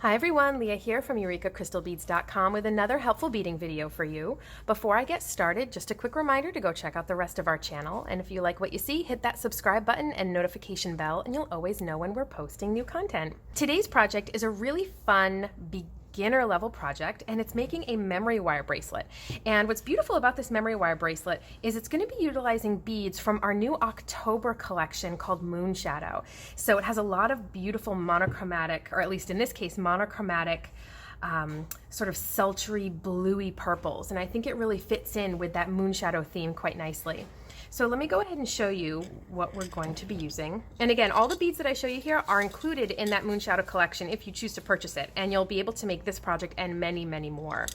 Hi everyone, Leah here from EurekaCrystalBeads.com with another helpful beading video for you. Before I get started, just a quick reminder to go check out the rest of our channel, and if you like what you see, hit that subscribe button and notification bell and you'll always know when we're posting new content. Today's project is a really fun beginner level project, and it's making a memory wire bracelet. And what's beautiful about this memory wire bracelet is it's going to be utilizing beads from our new October collection called Moonshadow. So it has a lot of beautiful monochromatic, or at least in this case monochromatic, sort of sultry bluey purples, and I think it really fits in with that Moonshadow theme quite nicely. So let me go ahead and show you what we're going to be using. And again, all the beads that I show you here are included in that Moonshadow collection if you choose to purchase it, and you'll be able to make this project and many, many more.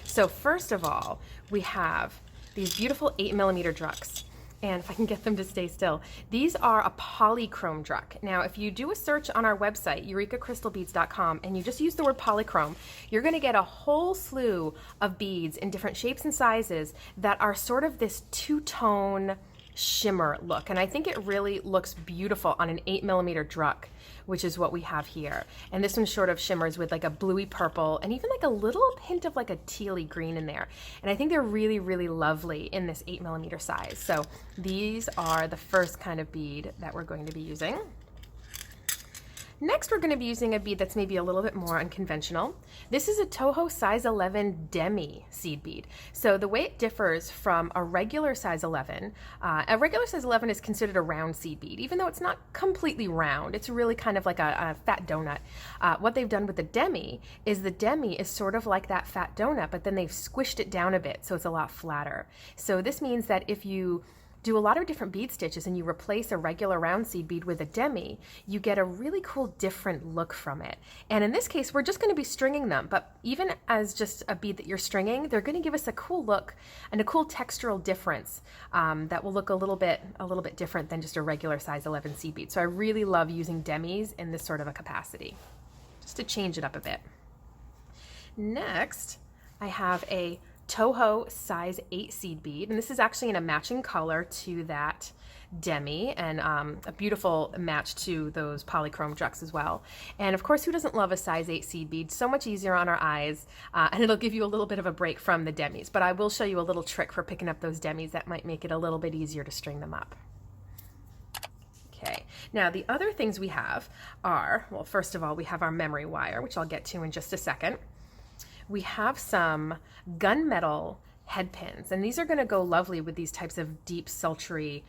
So first of all, we have these beautiful 8mm DRUKS. And if I can get them to stay still, these are a Polychrome DRUK. Now, if you do a search on our website, EurekaCrystalBeads.com, and you just use the word Polychrome, you're going to get a whole slew of beads in different shapes and sizes that are sort of this two-tone shimmer look. And I think it really looks beautiful on an 8mm DRUK, which is what we have here. And this one sort of shimmers with like a bluey purple and even like a little hint of like a tealy green in there. And I think they're really, really lovely in this 8mm size. So these are the first kind of bead that we're going to be using. Next, we're going to be using a bead that's maybe a little bit more unconventional. This is a TOHO size 11 Demi seed bead. So the way it differs from a regular size 11 is considered a round seed bead, even though it's not completely round. It's really kind of like a fat donut. What they've done with the Demi is sort of like that fat donut, but then they've squished it down a bit so it's a lot flatter. So this means that if you do a lot of different bead stitches and you replace a regular round seed bead with a Demi, you get a really cool different look from it. And in this case, we're just going to be stringing them, but even as just a bead that you're stringing, they're going to give us a cool look and a cool textural difference that will look a little bit different than just a regular size 11 seed bead. So I really love using Demis in this sort of a capacity, just to change it up a bit. Next, I have a TOHO size 8 seed bead, and this is actually in a matching color to that Demi, and a beautiful match to those Polychrome DRUKS as well. And of course, who doesn't love a size 8 seed bead? So much easier on our eyes, and it'll give you a little bit of a break from the Demis. But I will show you a little trick for picking up those Demis that might make it a little bit easier to string them up. Okay, now the other things we have are, well, first of all, we have our memory wire, which I'll get to in just a second. We have some gunmetal head pins, and these are going to go lovely with these types of deep, sultry,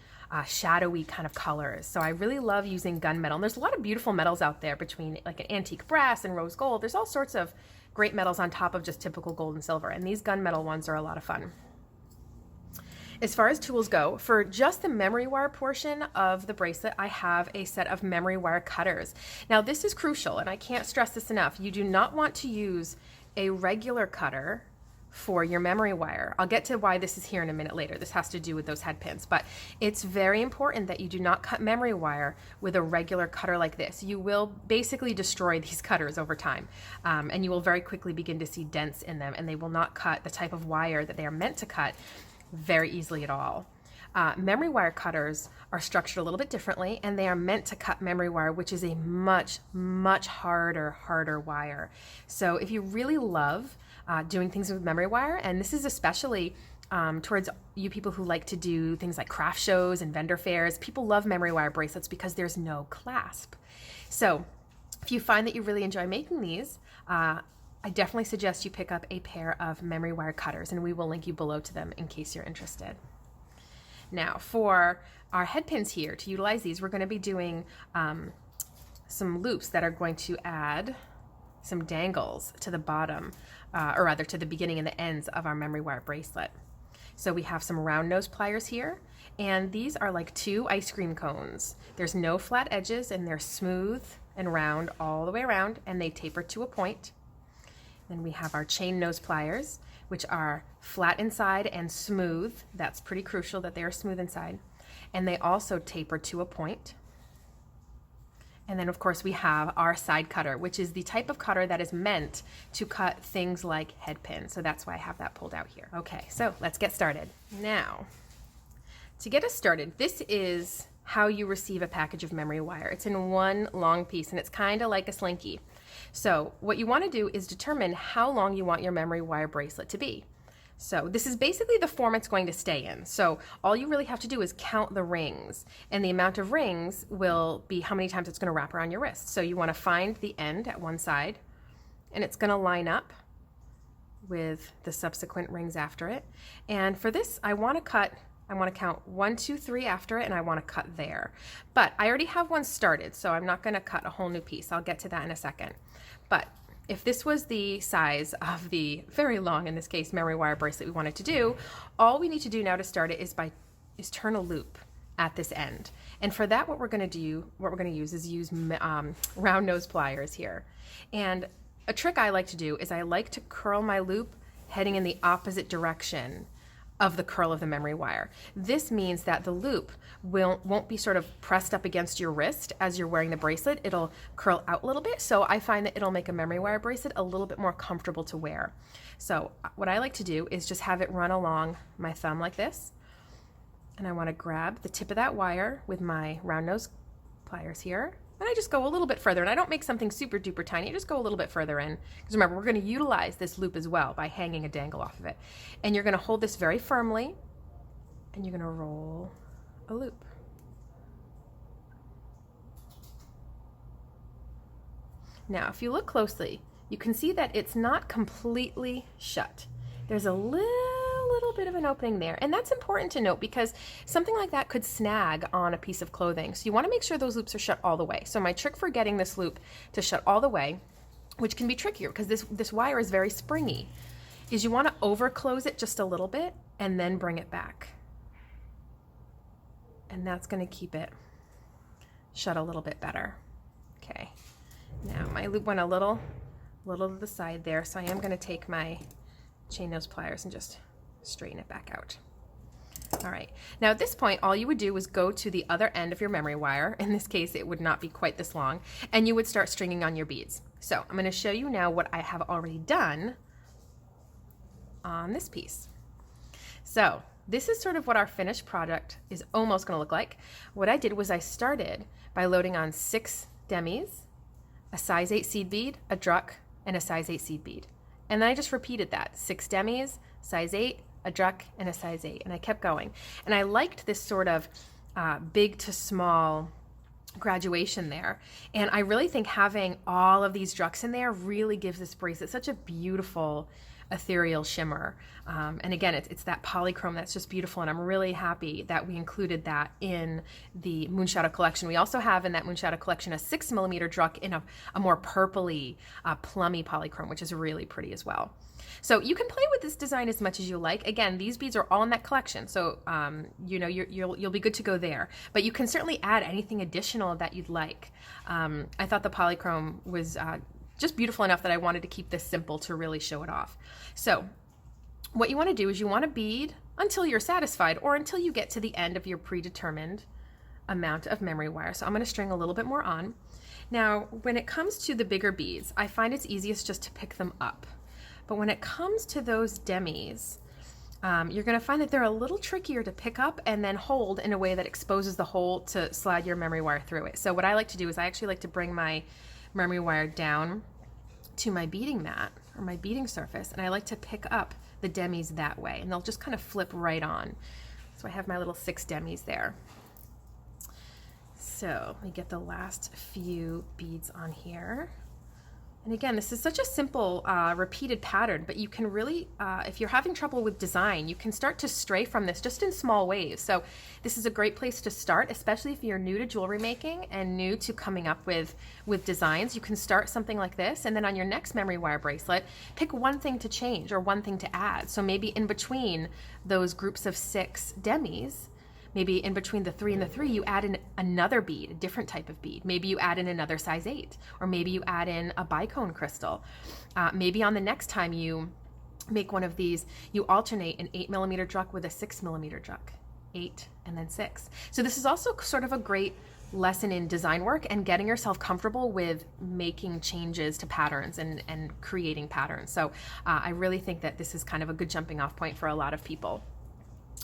shadowy kind of colors. So I really love using gunmetal. And there's a lot of beautiful metals out there between like an antique brass and rose gold. There's all sorts of great metals on top of just typical gold and silver, and these gunmetal ones are a lot of fun. As far as tools go, for just the memory wire portion of the bracelet, I have a set of memory wire cutters. Now this is crucial, and I can't stress this enough. You do not want to use a regular cutter for your memory wire. I'll get to why this is here in a minute later. This has to do with those head pins, but it's very important that you do not cut memory wire with a regular cutter like this. You will basically destroy these cutters over time, and you will very quickly begin to see dents in them, and they will not cut the type of wire that they are meant to cut very easily at all. Memory wire cutters are structured a little bit differently, and they are meant to cut memory wire, which is a much, much harder wire. So if you really love doing things with memory wire, and this is especially towards you people who like to do things like craft shows and vendor fairs, people love memory wire bracelets because there's no clasp. So if you find that you really enjoy making these, I definitely suggest you pick up a pair of memory wire cutters, and we will link you below to them in case you're interested. Now, for our head pins here, to utilize these, we're going to be doing some loops that are going to add some dangles to the bottom, or rather to the beginning and the ends of our memory wire bracelet. So we have some round nose pliers here, and these are like 2 ice cream cones. There's no flat edges, and they're smooth and round all the way around, and they taper to a point. Then we have our chain nose pliers, which are flat inside and smooth. That's pretty crucial that they are smooth inside. And they also taper to a point. And then of course we have our side cutter, which is the type of cutter that is meant to cut things like head pins. So that's why I have that pulled out here. Okay, so let's get started. Now, to get us started, this is how you receive a package of memory wire. It's in one long piece, and it's kind of like a slinky. So what you want to do is determine how long you want your memory wire bracelet to be. So this is basically the form it's going to stay in. So all you really have to do is count the rings, and the amount of rings will be how many times it's going to wrap around your wrist. So you want to find the end at one side, and it's going to line up with the subsequent rings after it. And for this, I want to count 1, 2, 3 after it, and I want to cut there. But I already have one started, so I'm not going to cut a whole new piece. I'll get to that in a second. But if this was the size of the very long, in this case, memory wire bracelet we wanted to do, all we need to do now to start it is turn a loop at this end. And for that, what we're going to use is round nose pliers here. And a trick I like to do is I like to curl my loop heading in the opposite direction of the curl of the memory wire. This means that the loop won't be sort of pressed up against your wrist as you're wearing the bracelet. It'll curl out a little bit, so I find that it'll make a memory wire bracelet a little bit more comfortable to wear. So what I like to do is just have it run along my thumb like this, and I want to grab the tip of that wire with my round nose pliers here, and I just go a little bit further, and I don't make something super duper tiny, I just go a little bit further in, because remember, we're going to utilize this loop as well by hanging a dangle off of it. And you're going to hold this very firmly, and you're going to roll a loop. Now, if you look closely, you can see that it's not completely shut. There's a little bit of an opening there, and that's important to note because something like that could snag on a piece of clothing. So you want to make sure those loops are shut all the way. So my trick for getting this loop to shut all the way, which can be trickier because this wire is very springy, is you want to over close it just a little bit and then bring it back. And that's going to keep it shut a little bit better. Okay, now my loop went a little to the side there, so I am going to take my chain nose pliers and just straighten it back out. All right, now at this point, all you would do is go to the other end of your memory wire. In this case, it would not be quite this long, and you would start stringing on your beads. So I'm going to show you now what I have already done on this piece. So this is sort of what our finished product is almost going to look like. What I did was I started by loading on 6 Demis, a size 8 seed bead, a DRUK, and a size 8 seed bead. And then I just repeated that, 6 Demis, size 8, a DRUK, and a size 8, and I kept going. And I liked this sort of big to small graduation there. And I really think having all of these DRUKS in there really gives this bracelet such a beautiful ethereal shimmer. And again, it's that polychrome that's just beautiful, and I'm really happy that we included that in the Moonshadow collection. We also have in that Moonshadow collection a 6mm DRUK in a more purpley, plummy polychrome, which is really pretty as well. So you can play with this design as much as you like. Again, these beads are all in that collection, so you know you'll be good to go there. But you can certainly add anything additional that you'd like. I thought the polychrome was just beautiful enough that I wanted to keep this simple to really show it off. So what you want to do is you want to bead until you're satisfied or until you get to the end of your predetermined amount of memory wire. So I'm going to string a little bit more on. Now, when it comes to the bigger beads, I find it's easiest just to pick them up. But when it comes to those Demis, you're going to find that they're a little trickier to pick up and then hold in a way that exposes the hole to slide your memory wire through it. So what I like to do is I actually like to bring my memory wire down to my beading mat or my beading surface, and I like to pick up the Demis that way, and they'll just kind of flip right on. So I have my little 6 Demis there. So let me get the last few beads on here. And again, this is such a simple repeated pattern, but you can really, if you're having trouble with design, you can start to stray from this just in small ways. So this is a great place to start, especially if you're new to jewelry making and new to coming up with designs. You can start something like this, and then on your next memory wire bracelet, pick one thing to change or one thing to add. So maybe in between those groups of 6 Demis, maybe in between the 3 and the 3, you add in another bead, a different type of bead. Maybe you add in another size 8, or maybe you add in a bicone crystal. Maybe on the next time you make one of these, you alternate an 8mm DRUK with a 6mm DRUK, 8 and then 6. So this is also sort of a great lesson in design work and getting yourself comfortable with making changes to patterns and creating patterns. So I really think that this is kind of a good jumping off point for a lot of people.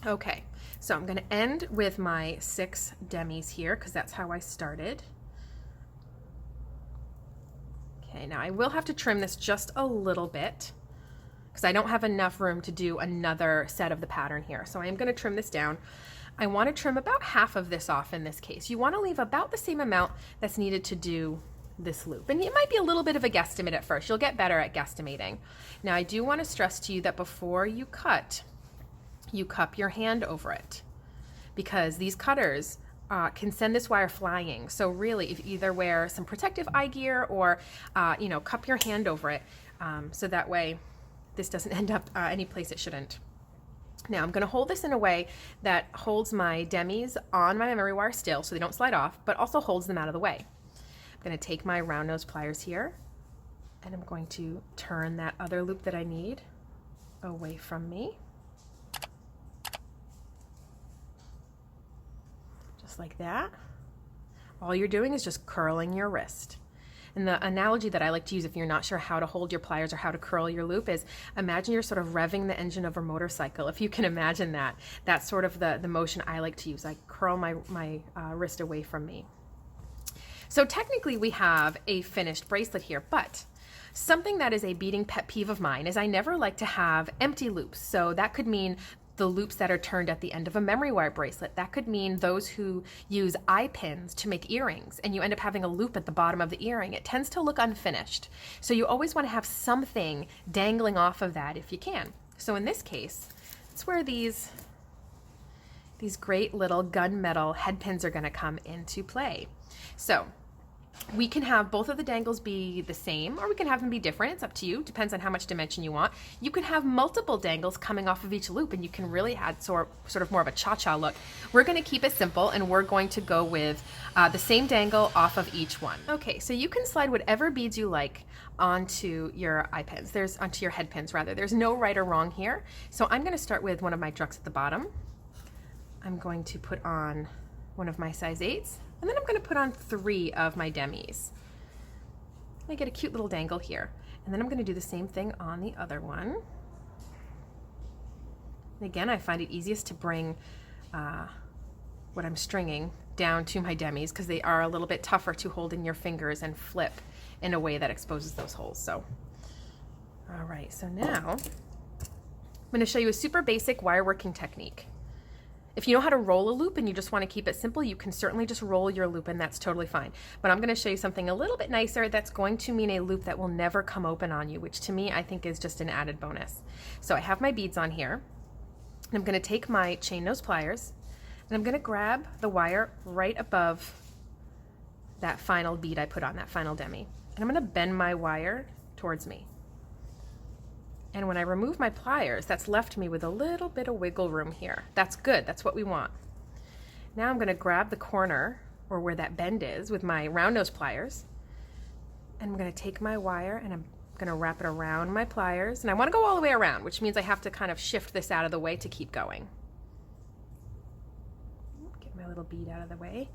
Okay, so I'm going to end with my 6 Demis here because that's how I started. Okay, Okay, now I will have to trim this just a little bit because I don't have enough room to do another set of the pattern here. So I am going to trim this down. I want to trim about half of this off in this case. You want to leave about the same amount that's needed to do this loop. And it might be a little bit of a guesstimate at first. You'll get better at guesstimating. Now I do want to stress to you that before you cut, you cup your hand over it, because these cutters can send this wire flying. So really, if either wear some protective eye gear or you know, cup your hand over it, so that way this doesn't end up any place it shouldn't. Now I'm going to hold this in a way that holds my demis on my memory wire still so they don't slide off, but also holds them out of the way. I'm going to take my round nose pliers here, and I'm going to turn that other loop that I need away from me. Just like that. All you're doing is just curling your wrist. And the analogy that I like to use if you're not sure how to hold your pliers or how to curl your loop is, imagine you're sort of revving the engine of a motorcycle. If you can imagine that, that's sort of the motion I like to use. I curl my wrist away from me. So technically we have a finished bracelet here, but something that is a beading pet peeve of mine is I never like to have empty loops. So that could mean the loops that are turned at the end of a memory wire bracelet. That could mean those who use eye pins to make earrings and you end up having a loop at the bottom of the earring. It tends to look unfinished. So you always want to have something dangling off of that if you can. So in this case, it's where these great little gunmetal head pins are going to come into play. So we can have both of the dangles be the same, or we can have them be different. It's up to you. Depends on how much dimension you want. You can have multiple dangles coming off of each loop, and you can really add sort of more of a cha-cha look. We're going to keep it simple, and we're going to go with the same dangle off of each one. Okay, so you can slide whatever beads you like onto your eye pins. Onto your head pins, rather. There's no right or wrong here. So I'm going to start with one of my DRUKS at the bottom. I'm going to put on one of my size 8s. And then I'm going to put on 3 of my demis. I get a cute little dangle here. And then I'm going to do the same thing on the other one. And again, I find it easiest to bring what I'm stringing down to my demis because they are a little bit tougher to hold in your fingers and flip in a way that exposes those holes. So, all right, so now I'm going to show you a super basic wire working technique. If you know how to roll a loop and you just want to keep it simple, you can certainly just roll your loop and that's totally fine. But I'm going to show you something a little bit nicer that's going to mean a loop that will never come open on you, which to me I think is just an added bonus. So I have my beads on here. And I'm going to take my chain nose pliers and I'm going to grab the wire right above that final bead I put on, that final demi. And I'm going to bend my wire towards me. And when I remove my pliers, that's left me with a little bit of wiggle room here. That's good, that's what we want. Now I'm gonna grab the corner, or where that bend is, with my round nose pliers. And I'm gonna take my wire and I'm gonna wrap it around my pliers. And I wanna go all the way around, which means I have to kind of shift this out of the way to keep going. Get my little bead out of the way.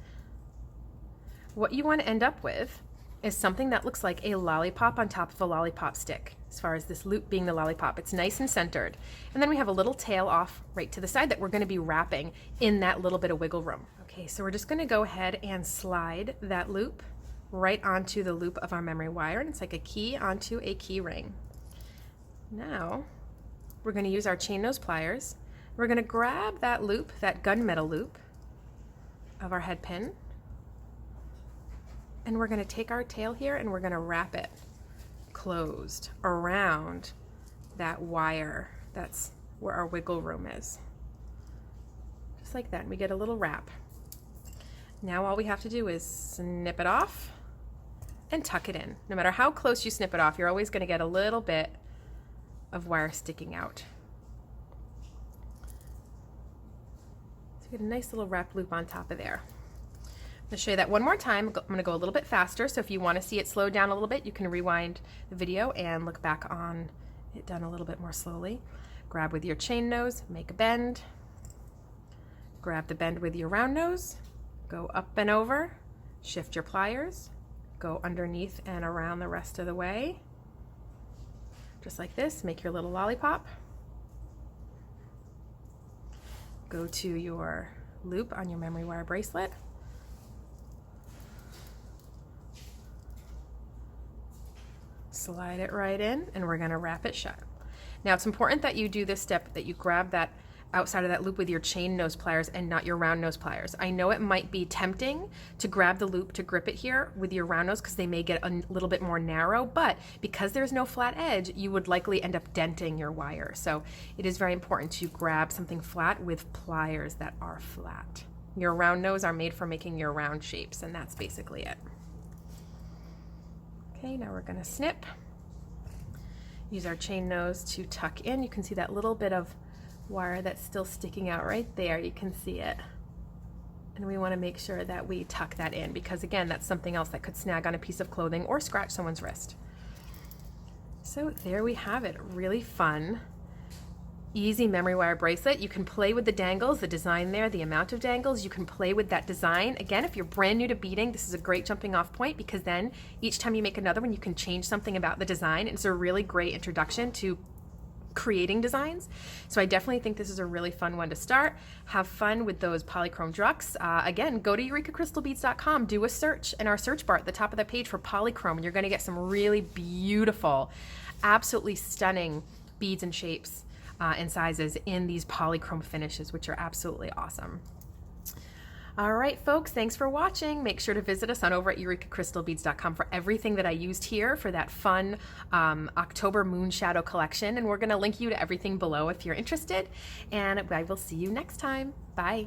What you wanna end up with is something that looks like a lollipop on top of a lollipop stick, as far as this loop being the lollipop. It's nice and centered. And then we have a little tail off right to the side that we're going to be wrapping in that little bit of wiggle room. Okay, so we're just going to go ahead and slide that loop right onto the loop of our memory wire, and it's like a key onto a key ring. Now we're going to use our chain nose pliers. We're going to grab that loop, that gunmetal loop of our head pin, and we're going to take our tail here and we're going to wrap it closed around that wire. That's where our wiggle room is. Just like that, and we get a little wrap. Now all we have to do is snip it off and tuck it in. No matter how close you snip it off, you're always going to get a little bit of wire sticking out. So you get a nice little wrap loop on top of there. I'm going to show you that one more time. I'm going to go a little bit faster, so if you want to see it slow down a little bit, you can rewind the video and look back on it done a little bit more slowly. Grab with your chain nose, make a bend. Grab the bend with your round nose, go up and over, shift your pliers, go underneath and around the rest of the way. Just like this, make your little lollipop. Go to your loop on your memory wire bracelet. slide it right in, and we're going to wrap it shut. Now it's important that you do this step, that you grab that outside of that loop with your chain nose pliers and not your round nose pliers. I know it might be tempting to grab the loop to grip it here with your round nose because they may get a little bit more narrow, but because there's no flat edge, you would likely end up denting your wire. So it is very important to grab something flat with pliers that are flat. Your round nose are made for making your round shapes, and that's basically it. Okay, now we're going to snip. Use our chain nose to tuck in. You can see that little bit of wire that's still sticking out right there. You can see it. And we want to make sure that we tuck that in because, again, that's something else that could snag on a piece of clothing or scratch someone's wrist. So there we have it. Really fun, easy memory wire bracelet. You can play with the dangles, the design there, the amount of dangles. You can play with that design. Again, if you're brand new to beading, this is a great jumping off point because then each time you make another one, you can change something about the design. It's a really great introduction to creating designs. So I definitely think this is a really fun one to start. Have fun with those Polychrome DRUKS. Again, go to eurekacrystalbeads.com, do a search in our search bar at the top of the page for Polychrome, and you're going to get some really beautiful, absolutely stunning beads and shapes and sizes in these Polychrome finishes, which are absolutely awesome. All right, folks, thanks for watching. Make sure to visit us on over at eurekacrystalbeads.com for everything that I used here for that fun October Moonshadow collection. And we're going to link you to everything below if you're interested. And I will see you next time. Bye.